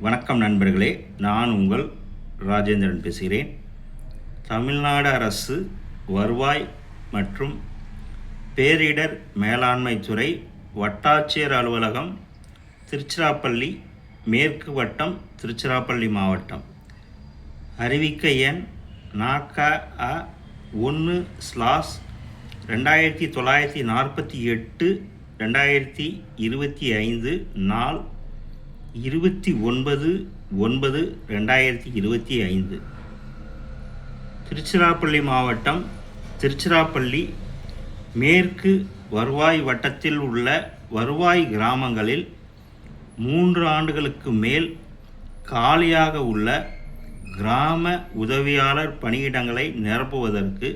வணக்கம் நண்பர்களே, நான் உங்கள் ராஜேந்திரன் பேசுகிறேன். தமிழ்நாடு அரசு வருவாய் மற்றும் பேரிடர் மேலாண்மை துறை வட்டாட்சியர் அலுவலகம், திருச்சிராப்பள்ளி மேற்கு வட்டம், திருச்சிராப்பள்ளி மாவட்டம். அறிவிக்கை எண் NACA 1/2948 2025 நாள் 29/9/2025. திருச்சிராப்பள்ளி மாவட்டம் திருச்சிராப்பள்ளி மேற்கு வருவாய் வட்டத்தில் உள்ள வருவாய் கிராமங்களில் 3 ஆண்டுகளுக்கு மேல் காலியாக உள்ள கிராம உதவியாளர் பணியிடங்களை நிரப்புவதற்கு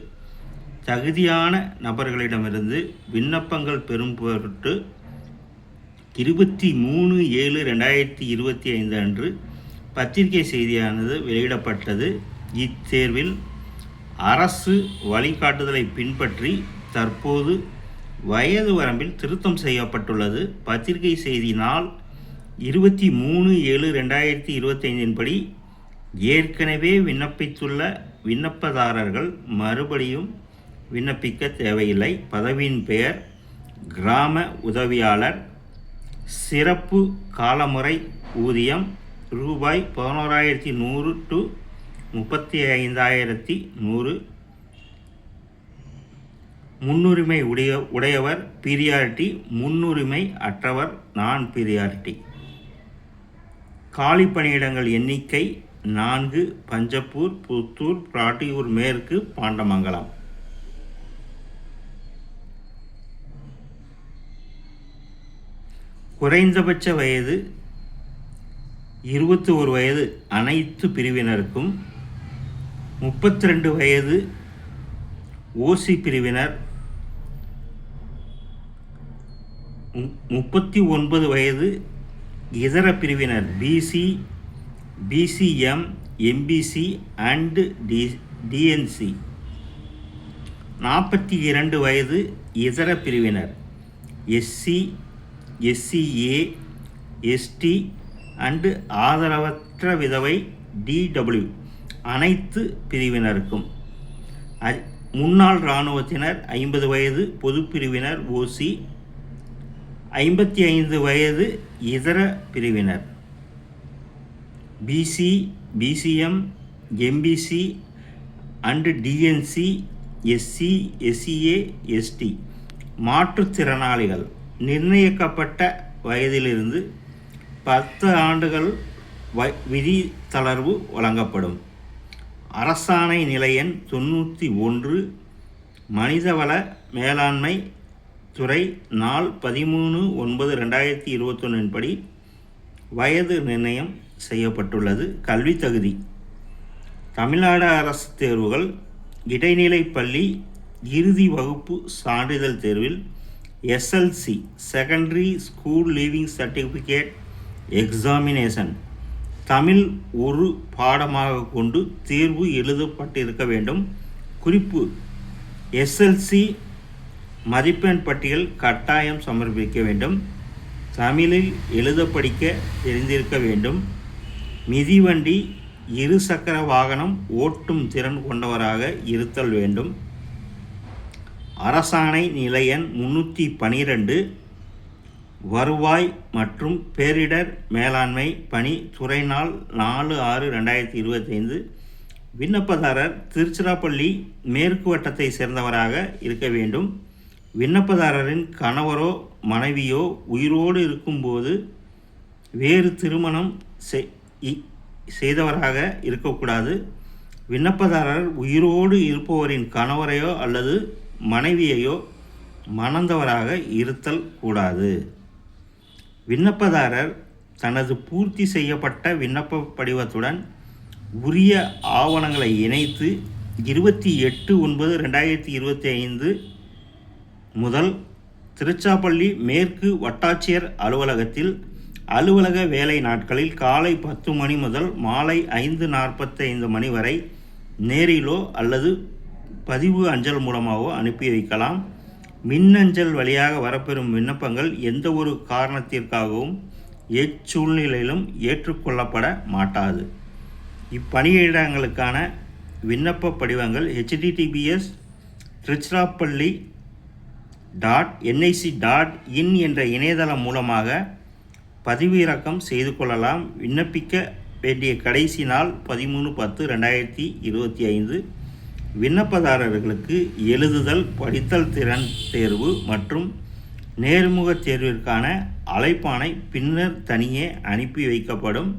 தகுதியான நபர்களிடமிருந்து விண்ணப்பங்கள் பெறும் பொருட்டு 23/7/2025 அன்று பத்திரிகை செய்தியானது வெளியிடப்பட்டது. இத்தேர்வில் அரசு வழிகாட்டுதலை பின்பற்றி தற்போது வயது வரம்பில் திருத்தம் செய்யப்பட்டுள்ளது. பத்திரிகை செய்தி நாள் 23/7/2025 படி ஏற்கனவே விண்ணப்பித்துள்ள விண்ணப்பதாரர்கள் மறுபடியும் விண்ணப்பிக்க தேவையில்லை. பதவியின் பெயர் கிராம உதவியாளர். சிறப்பு காலமுறை ஊதியம் ரூபாய் 11,100 to 35,100. முன்னுரிமை உடையவர் பீரியாரிட்டி, முன்னுரிமை அற்றவர் நான் பீரியாரிட்டி. காலி பணியிடங்கள் எண்ணிக்கை 4. பஞ்சப்பூர், புத்தூர், பிராட்டியூர் மேற்கு, பாண்டமங்கலம். குறைந்தபட்ச வயது 21 வயது அனைத்து பிரிவினருக்கும், 32 வயது ஓசி பிரிவினர், 39 வயது இதர பிரிவினர் BC, BCM, MBC and DNC, 42 வயது இதர பிரிவினர் எஸ்சி, எஸ்சிஏ, எஸ்டி அண்டு ஆதரவற்ற விதவை டிடபிள்யூ அனைத்து பிரிவினருக்கும், முன்னாள் இராணுவத்தினர் 50 வயது பொது பிரிவினர் ஓசி, 55 வயது இதர பிரிவினர் BC, BCM, MBC and DNC, SC, SCA, ST, மாற்றுத்திறனாளிகள் நிர்ணயிக்கப்பட்ட வயதிலிருந்து 10 ஆண்டுகள் விதி தளர்வு வழங்கப்படும். அரசாணை நிலை எண் 91 மனிதவள மேலாண்மை துறை நாள் 13/9/2021 படி வயது நிர்ணயம் செய்யப்பட்டுள்ளது. கல்வி தகுதி தமிழ்நாடு அரசு தேர்வுகள் இடைநிலை பள்ளி இறுதி வகுப்பு சான்றிதழ் தேர்வில் SLC secondary school leaving certificate examination Tamil ஒரு பாடமாக கொண்டு தேர்வு எழுதப்பட்டிருக்க வேண்டும். குறிப்பு: எஸ்எல்சி மதிப்பெண் பட்டியல் கட்டாயம் சமர்ப்பிக்க வேண்டும். தமிழில் எழுத படிக்க தெரிந்திருக்க வேண்டும். மிதிவண்டி இருசக்கர வாகனம் ஓட்டும் திறன் கொண்டவராக இருத்தல் வேண்டும். அரசாணை நிலை எண் 312 வருவாய் மற்றும் பேரிடர் மேலாண்மை பணி துறை நாள் 4/6/2025. விண்ணப்பதாரர் திருச்சிராப்பள்ளி மேற்கு வட்டத்தை சேர்ந்தவராக இருக்க வேண்டும். விண்ணப்பதாரரின் கணவரோ மனைவியோ உயிரோடு இருக்கும்போது வேறு திருமணம் செய்தவராக இருக்கக்கூடாது. விண்ணப்பதாரர் உயிரோடு இருப்பவரின் கணவரையோ அல்லது மனைவியையோ மணந்தவராக இருத்தல் கூடாது. விண்ணப்பதாரர் தனது பூர்த்தி செய்யப்பட்ட விண்ணப்ப படிவத்துடன் உரிய ஆவணங்களை இணைத்து 28/9/2025 முதல் திருச்சிராப்பள்ளி மேற்கு வட்டாட்சியர் அலுவலகத்தில் அலுவலக வேலை நாட்களில் காலை 10 மணி முதல் மாலை 5:45 மணி வரை நேரிலோ அல்லது பதிவு அஞ்சல் மூலமாகவோ அனுப்பி வைக்கலாம். மின்னஞ்சல் வழியாக வரப்பெறும் விண்ணப்பங்கள் எந்த ஒரு காரணத்திற்காகவும் எச்சூழ்நிலையிலும் ஏற்றுக்கொள்ளப்பட மாட்டாது. இப்பணியிடங்களுக்கான விண்ணப்ப படிவங்கள் https://திருச்சிராப்பள்ளி.nic.in என்ற இணையதளம் மூலமாக பதிவிறக்கம் செய்து கொள்ளலாம். விண்ணப்பிக்க வேண்டிய கடைசி நாள் 13/10/2025. விண்ணப்பதாரர்களுக்கு எழுதுதல், படித்தல் திறன் தேர்வு மற்றும் நேர்முக தேர்விற்கான அழைப்பாணை பின்னர் தனியே அனுப்பி வைக்கப்படும்.